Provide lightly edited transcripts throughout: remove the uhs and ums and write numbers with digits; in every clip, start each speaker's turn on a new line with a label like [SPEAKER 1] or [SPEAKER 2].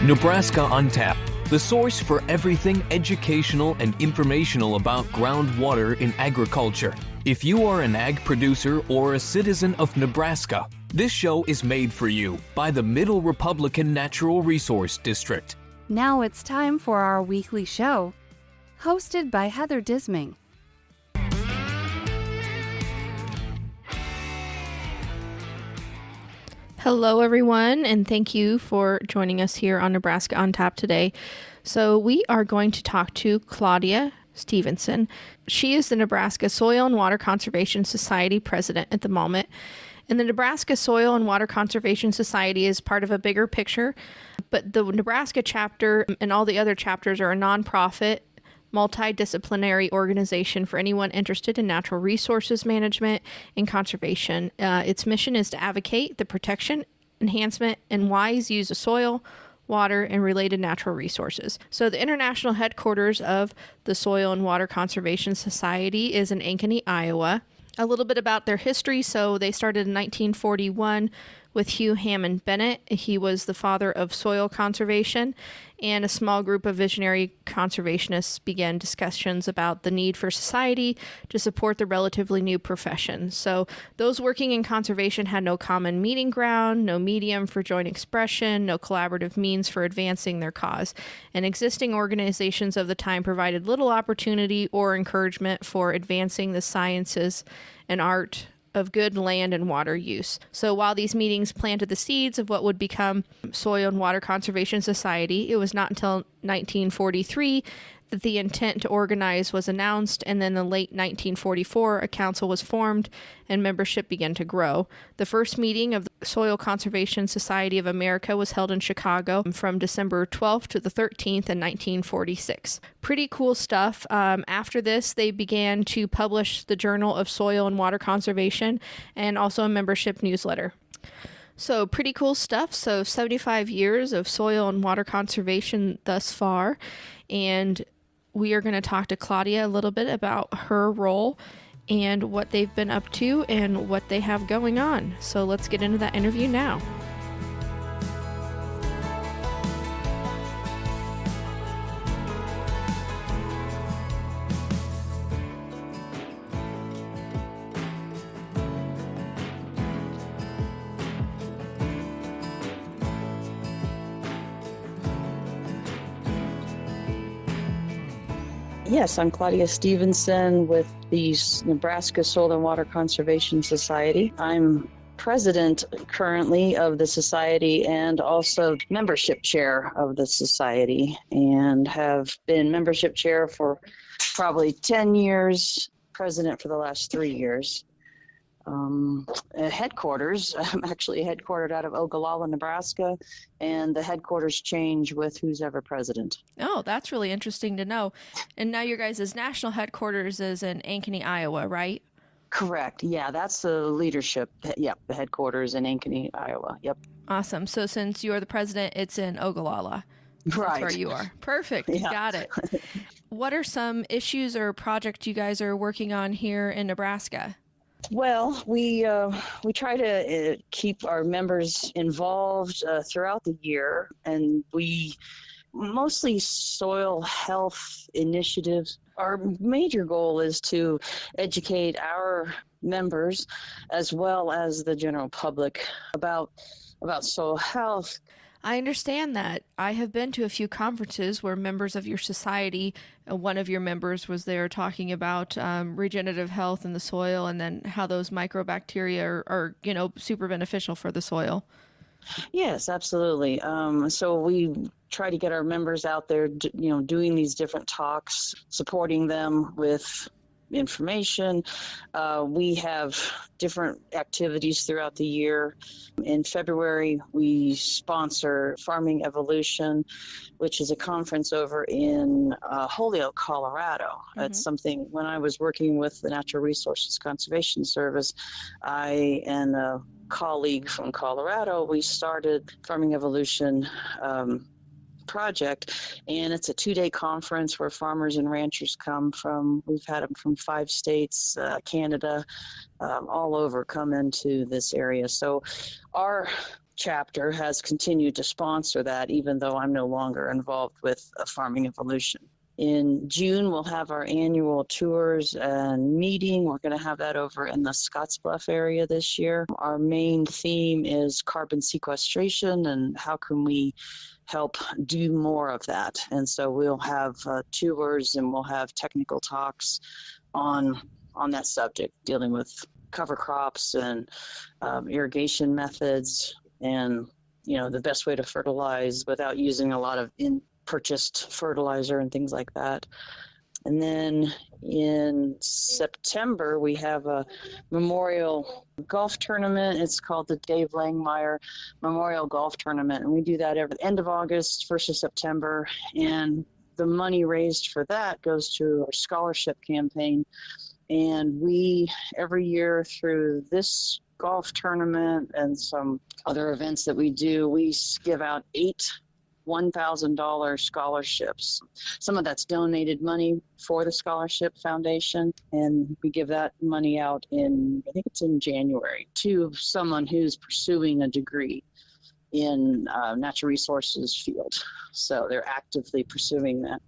[SPEAKER 1] Nebraska on Tap, the source for everything educational and informational about groundwater in agriculture. If you are an ag producer or a citizen of Nebraska, this show is made for you by the Middle Republican Natural Resource District.
[SPEAKER 2] Now it's time for our weekly show, hosted by Heather Disming.
[SPEAKER 3] Hello, everyone, and thank you for joining us here on Nebraska on Tap today. So we are going to talk to Claudia Stevenson. She is the Nebraska Soil and Water Conservation Society president at the moment. And the Nebraska Soil and Water Conservation Society is part of a bigger picture, but the Nebraska chapter and all the other chapters are a nonprofit, multidisciplinary organization for anyone interested in natural resources management and conservation. Its mission is to advocate the protection, enhancement, and wise use of soil, water, and related natural resources. So the international headquarters of the Soil and Water Conservation Society is in Ankeny, Iowa. A little bit about their history. So they started in 1941 with Hugh Hammond Bennett. He was the father of soil conservation, and a small group of visionary conservationists began discussions about the need for society to support the relatively new profession. So those working in conservation had no common meeting ground, no medium for joint expression, no collaborative means for advancing their cause. And existing organizations of the time provided little opportunity or encouragement for advancing the sciences and art of good land and water use. So while these meetings planted the seeds of what would become Soil and Water Conservation Society, it was not until 1943 that the intent to organize was announced, and then in the late 1944, a council was formed and membership began to grow. The first meeting of the Soil Conservation Society of America was held in Chicago from December 12th to the 13th in 1946. Pretty cool stuff. After this, they began to publish the Journal of Soil and Water Conservation and also a membership newsletter. So pretty cool stuff. So 75 years of soil and water conservation thus far. And we are going to talk to Claudia a little bit about her role and what they've been up to and what they have going on. So let's get into that interview now.
[SPEAKER 4] Yes, I'm Claudia Stevenson with the Nebraska Soil and Water Conservation Society. I'm president currently of the society and also membership chair of the society, and have been membership chair for probably 10 years, president for the last 3 years. Headquarters, I'm actually headquartered out of Ogallala, Nebraska, and the headquarters change with who's ever president.
[SPEAKER 3] Oh, that's really interesting to know. And now your guys' national headquarters is in Ankeny, Iowa, right?
[SPEAKER 4] Correct. Yeah, that's the leadership. Yep, the headquarters in Ankeny, Iowa. Yep.
[SPEAKER 3] Awesome. So since you are the president, it's in Ogallala.
[SPEAKER 4] Right.
[SPEAKER 3] That's where you are. Perfect.
[SPEAKER 4] Yeah.
[SPEAKER 3] Got it. What are some issues or projects you guys are working on here in Nebraska?
[SPEAKER 4] Well, we try to keep our members involved throughout the year, and we mostly soil health initiatives. Our major goal is to educate our members as well as the general public about soil health.
[SPEAKER 3] I understand that. I have been to a few conferences where members of your society, one of your members was there talking about regenerative health in the soil, and then how those microbacteria are super beneficial for the soil.
[SPEAKER 4] Yes, absolutely. So we try to get our members out there, doing these different talks, supporting them with information. We have different activities throughout the year. In February, we sponsor Farming Evolution, which is a conference over in Holyoke, Colorado. Mm-hmm. It's something, when I was working with the Natural Resources Conservation Service, I and a colleague from Colorado, we started Farming Evolution project, and it's a 2-day conference where farmers and ranchers come from. We've had them from 5 states, Canada, all over come into this area. So our chapter has continued to sponsor that, even though I'm no longer involved with Farming Evolution. In June, we'll have our annual tours and meeting. We're going to have that over in the Scottsbluff area this year. Our main theme is carbon sequestration and how can we help do more of that. And so we'll have tours and we'll have technical talks on that subject, dealing with cover crops and irrigation methods and, the best way to fertilize without using a lot of purchased fertilizer and things like that. And then in September, we have a memorial golf tournament. It's called the Dave Langmeyer Memorial Golf Tournament. And we do that every end of August, 1st of September. And the money raised for that goes to our scholarship campaign. And we, every year through this golf tournament and some other events that we do, we give out 8 $1,000 scholarships. Some of that's donated money for the Scholarship Foundation, and we give that money out I think it's in January, to someone who's pursuing a degree in natural resources field. So they're actively pursuing that.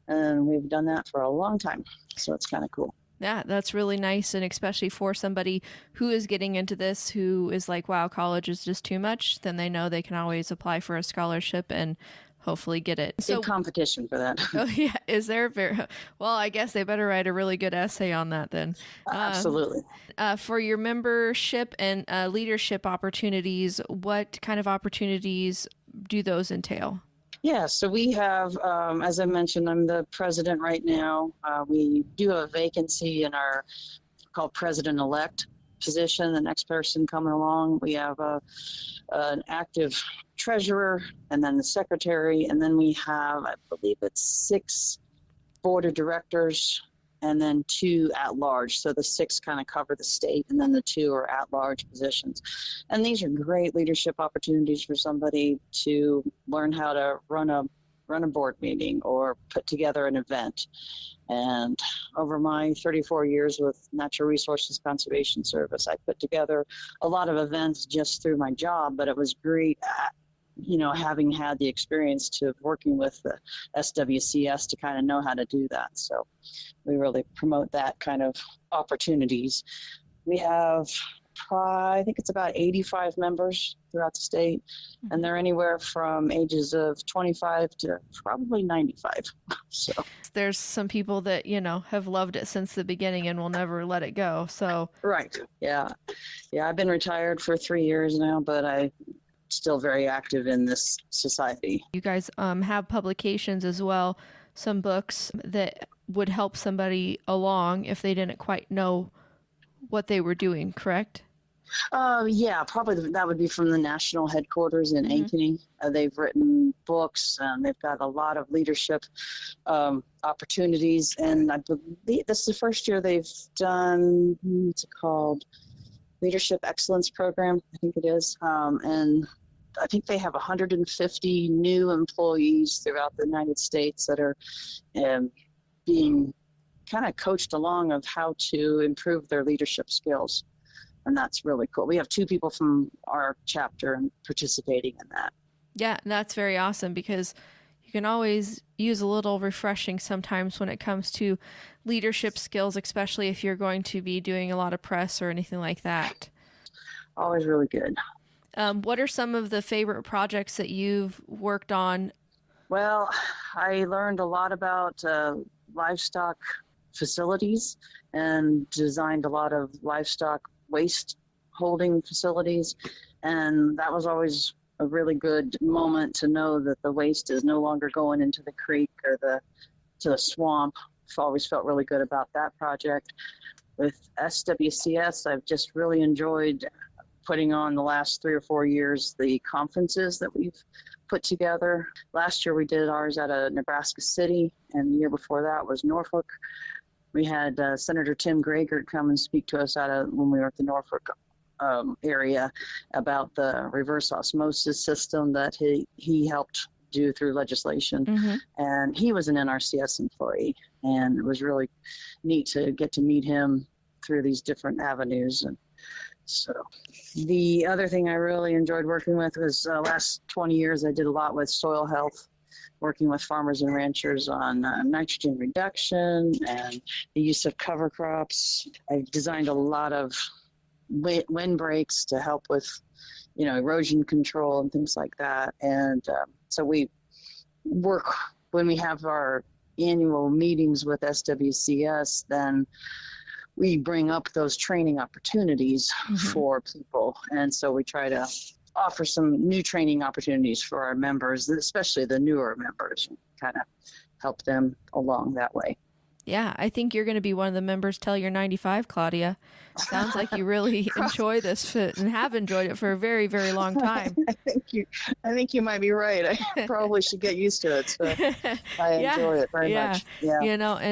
[SPEAKER 4] And we've done that for a long time. So it's kind of cool.
[SPEAKER 3] Yeah, that's really nice. And especially for somebody who is getting into this, who is like, wow, college is just too much, then they know they can always apply for a scholarship and hopefully get it.
[SPEAKER 4] So competition for that.
[SPEAKER 3] Oh, yeah. Is there well, I guess they better write a really good essay on that then.
[SPEAKER 4] Absolutely.
[SPEAKER 3] For your membership and leadership opportunities, what kind of opportunities do those entail?
[SPEAKER 4] Yeah, so we have, as I mentioned, I'm the president right now. We do have a vacancy in our called president-elect position, the next person coming along. We have an active treasurer and then the secretary, and then we have, I believe it's 6 board of directors and then 2 at large. So the 6 kind of cover the state, and then the 2 are at large positions. And these are great leadership opportunities for somebody to learn how to run a board meeting or put together an event. And over my 34 years with Natural Resources Conservation Service, I put together a lot of events just through my job, but it was great having had the experience to working with the SWCS to kind of know how to do that. So we really promote that kind of opportunities. We have, I think it's about 85 members throughout the state, and they're anywhere from ages of 25 to probably 95. So
[SPEAKER 3] there's some people that, have loved it since the beginning and will never let it go. So
[SPEAKER 4] right. Yeah. I've been retired for 3 years now, but I still very active in this society.
[SPEAKER 3] You guys have publications as well, some books that would help somebody along if they didn't quite know what they were doing, correct?
[SPEAKER 4] Yeah, probably that would be from the national headquarters in Ankeny. They've written books, and they've got a lot of leadership opportunities, and I believe this is the first year they've done, what's it called? Leadership Excellence Program, I think it is. And I think they have 150 new employees throughout the United States that are being kind of coached along of how to improve their leadership skills. And that's really cool. We have 2 people from our chapter participating in that.
[SPEAKER 3] Yeah, that's very awesome, because you can always use a little refreshing sometimes when it comes to leadership skills, especially if you're going to be doing a lot of press or anything like that.
[SPEAKER 4] Always really good.
[SPEAKER 3] What are some of the favorite projects that you've worked on?
[SPEAKER 4] Well, I learned a lot about livestock facilities and designed a lot of livestock waste holding facilities. And that was always a really good moment to know that the waste is no longer going into the creek or to the swamp. I've always felt really good about that project. With SWCS, I've just really enjoyed putting on the last 3 or 4 years the conferences that we've put together. Last year we did ours at a Nebraska City, and the year before that was Norfolk. We had Senator Tim Greigert come and speak to us when we were at the Norfolk area about the reverse osmosis system that he helped do through legislation. And he was an NRCS employee, and it was really neat to get to meet him through these different avenues. And so the other thing I really enjoyed working with was last 20 years, I did a lot with soil health, working with farmers and ranchers on nitrogen reduction and the use of cover crops. I designed a lot of windbreaks to help with, erosion control and things like that. And so we work when we have our annual meetings with SWCS, then we bring up those training opportunities for people. And so we try to offer some new training opportunities for our members, especially the newer members, kind of help them along that way.
[SPEAKER 3] Yeah, I think you're going to be one of the members till you're 95, Claudia. Sounds like you really enjoy this and have enjoyed it for a very, very long time.
[SPEAKER 4] I think you might be right. I probably should get used to it. So I enjoy it very much. Yeah.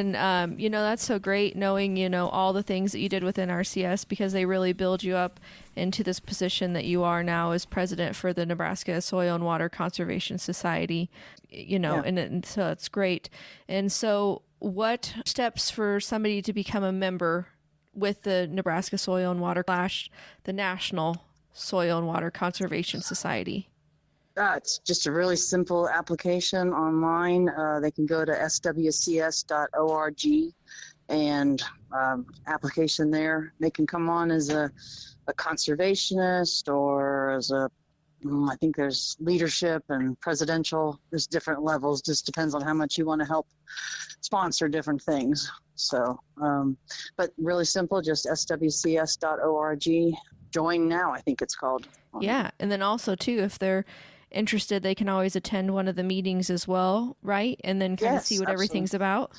[SPEAKER 3] That's so great knowing, all the things that you did within RCS, because they really build you up into this position that you are now as president for the Nebraska Soil and Water Conservation Society, and so it's great. And so what steps for somebody to become a member with the Nebraska Soil and Water / the National Soil and Water Conservation Society?
[SPEAKER 4] It's just a really simple application online. They can go to swcs.org and application there. They can come on as a conservationist or as I think there's leadership and presidential. There's different levels. Just depends on how much you want to help sponsor different things. So, but really simple, just swcs.org. Join now, I think it's called.
[SPEAKER 3] Yeah. And then also, too, if they're interested, they can always attend one of the meetings as well, right? And then kind of see what everything's about.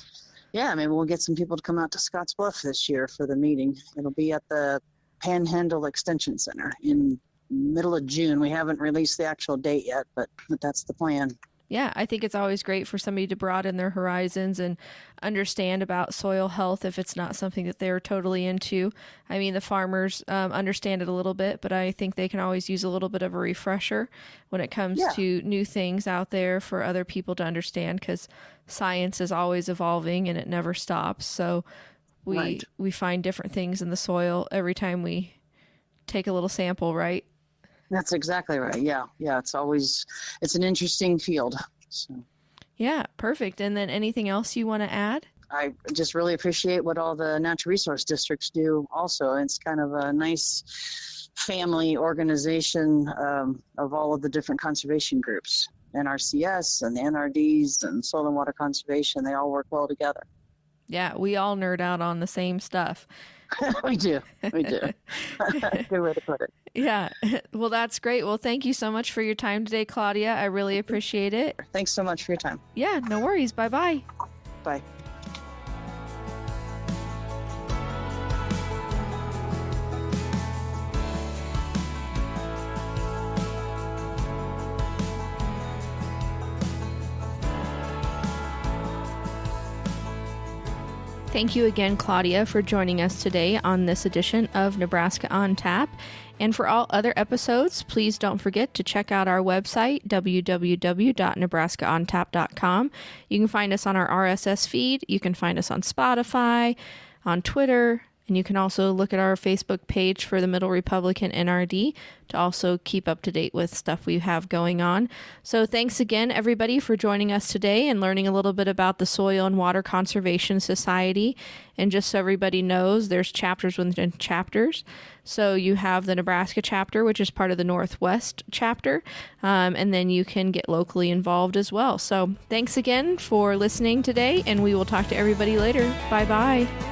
[SPEAKER 4] Yeah, maybe we'll get some people to come out to Scottsbluff this year for the meeting. It'll be at the Panhandle Extension Center in middle of June. We haven't released the actual date yet, but that's the plan.
[SPEAKER 3] Yeah, I think it's always great for somebody to broaden their horizons and understand about soil health if it's not something that they're totally into. I mean, the farmers understand it a little bit, but I think they can always use a little bit of a refresher when it comes to new things out there for other people to understand, because science is always evolving and it never stops. So we find different things in the soil every time we take a little sample, right?
[SPEAKER 4] That's exactly right. Yeah. It's an interesting field. So.
[SPEAKER 3] Yeah, perfect. And then anything else you want to add?
[SPEAKER 4] I just really appreciate what all the natural resource districts do also. It's kind of a nice family organization of all of the different conservation groups. NRCS and the NRDs and Soil and Water Conservation, they all work well together.
[SPEAKER 3] Yeah, we all nerd out on the same stuff.
[SPEAKER 4] We do. Good way to put it.
[SPEAKER 3] Yeah. Well, that's great. Well, thank you so much for your time today, Claudia. I really appreciate it.
[SPEAKER 4] Thanks so much for your time.
[SPEAKER 3] Yeah, no worries. Bye-bye.
[SPEAKER 4] Bye.
[SPEAKER 3] Thank you again, Claudia, for joining us today on this edition of Nebraska on Tap. And for all other episodes, please don't forget to check out our website, www.nebraskaontap.com. You can find us on our RSS feed. You can find us on Spotify, on Twitter, and you can also look at our Facebook page for the Middle Republican NRD to also keep up to date with stuff we have going on. So thanks again, everybody, for joining us today and learning a little bit about the Soil and Water Conservation Society. And just so everybody knows, there's chapters within chapters. So you have the Nebraska chapter, which is part of the Northwest chapter, and then you can get locally involved as well. So thanks again for listening today, and we will talk to everybody later. Bye-bye.